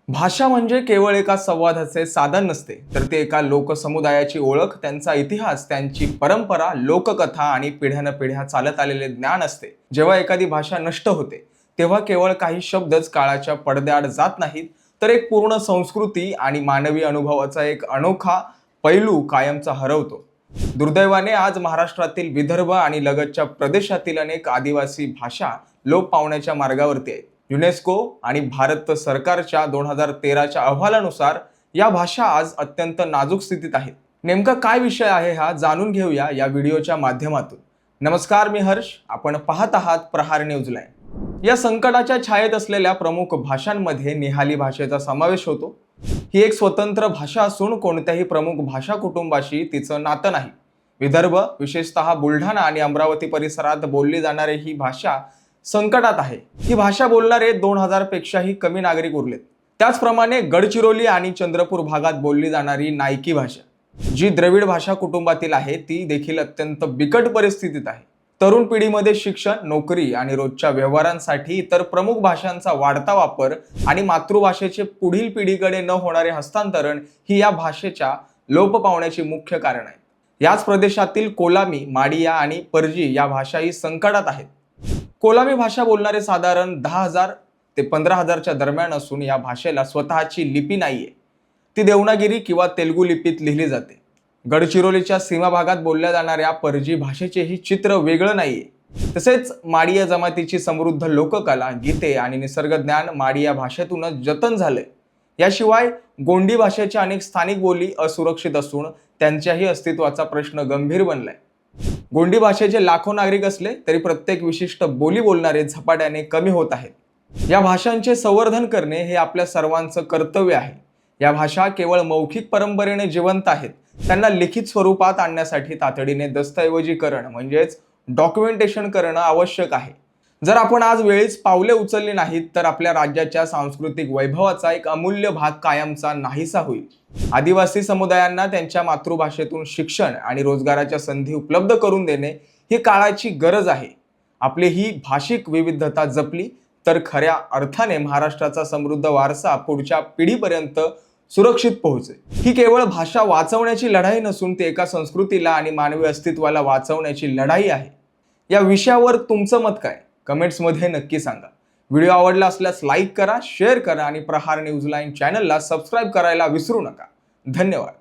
भाषा म्हणजे केवळ एका संवादाचे साधन नसते, तर ते एका लोकसमुदायाची ओळख, त्यांचा इतिहास, त्यांची परंपरा, लोककथा आणि पिढ्यानपिढ्या चालत आलेले ज्ञान असते। जेव्हा एखादी भाषा नष्ट होते, तेव्हा केवळ काही शब्दच काळाच्या पडद्याआड जात नाहीत, तर एक पूर्ण संस्कृती आणि मानवी अनुभवाचा एक अनोखा पैलू कायमचा हरवतो। दुर्दैवाने आज महाराष्ट्रातील विदर्भ आणि लगतच्या प्रदेशातील अनेक आदिवासी भाषा लोप पावण्याच्या मार्गावरती आहेत। युनेस्को आणि भारत सरकारच्या 2013च्या अहवालानुसार या भाषा आज अत्यंत नाजूक स्थितीत आहेत। नेमका काय विषय आहे हा जाणून घेऊया या व्हिडिओच्या माध्यमातून। नमस्कार, मी हर्ष, आपण पाहत आहात प्रहार न्यूज लाईव्ह। या संकटाच्या छायेत असलेल्या प्रमुख भाषांमध्ये निहाली भाषेचा समावेश होतो। ही एक स्वतंत्र भाषा असून कोणत्याही प्रमुख भाषा कुटुंबाशी तिचं नातं नाही। विदर्भ, विशेषतः बुलढाणा आणि अमरावती परिसरात बोलली जाणारी ही भाषा संकटात आहे। ही भाषा बोलणारे 2000 पेक्षाही कमी नागरिक उरलेत। त्याचप्रमाणे गडचिरोली आणि चंद्रपूर भागात बोलली जाणारी नायकी भाषा, जी द्रविड भाषा कुटुंबातील आहे, ती देखील अत्यंत बिकट परिस्थितीत आहे। तरुण पिढीमध्ये शिक्षण, नोकरी आणि रोजच्या व्यवहारांसाठी इतर प्रमुख भाषांचा वाढता वापर आणि मातृभाषेचे पुढील पिढीकडे न होणारे हस्तांतरण ही या भाषेच्या लोप पावण्याची मुख्य कारण आहे। याच प्रदेशातील कोलामी, माडिया आणि परजी या भाषाही संकटात आहेत। कोलामी भाषा बोलणारे साधारण 10,000 ते 15,000च्या दरम्यान असून या भाषेला स्वतःची लिपी नाहीये। ती देवनागिरी किंवा तेलुगू लिपीत लिहिली जाते। गडचिरोलीच्या सीमा भागात बोलल्या जाणाऱ्या परजी भाषेचेही चित्र वेगळं नाहीये। तसेच माडिया जमातीची समृद्ध लोककला, गीते आणि निसर्गज्ञान माडिया भाषेतूनच जतन झाले। याशिवाय गोंडी भाषेच्या अनेक स्थानिक बोली असुरक्षित असून त्यांच्याही अस्तित्वाचा प्रश्न गंभीर बनलाय। गोंडी भाषेचे लाखो नागरिक असले तरी प्रत्येक विशिष्ट बोली बोलणारे झपाट्याने कमी होत आहेत। या भाषांचे संवर्धन करणे हे आपल्या सर्वांचं कर्तव्य आहे। या भाषा केवळ मौखिक परंपरेने जिवंत आहेत, त्यांना लिखित स्वरूपात आणण्यासाठी तातडीने दस्तऐवजीकरण म्हणजेच डॉक्युमेंटेशन करणं आवश्यक आहे। जर आपण आज वेळीच पावले उचलली नाहीत तर आपल्या राज्याच्या सांस्कृतिक वैभवाचा एक अमूल्य भाग कायमचा नाहीसा होईल। आदिवासी समुदायांना त्यांच्या मातृभाषेतून शिक्षण आणि रोजगाराच्या संधी उपलब्ध करून देणे ही काळाची गरज आहे। आपली ही भाषिक विविधता जपली तर खऱ्या अर्थाने महाराष्ट्राचा समृद्ध वारसा पुढच्या पिढीपर्यंत सुरक्षित पोहोचेल। ही केवळ भाषा वाचवण्याची लढाई नसून ती एका संस्कृतीला आणि मानवी अस्तित्वाला वाचवण्याची लढाई आहे। या विषयावर तुमचं मत काय? कमेंट्समध्ये नक्की सांगा। व्हिडिओ आवडला असल्यास लाईक करा, शेअर करा आणि प्रहार न्यूज लाईव्ह चॅनलला सबस्क्राईब करायला विसरू नका। धन्यवाद।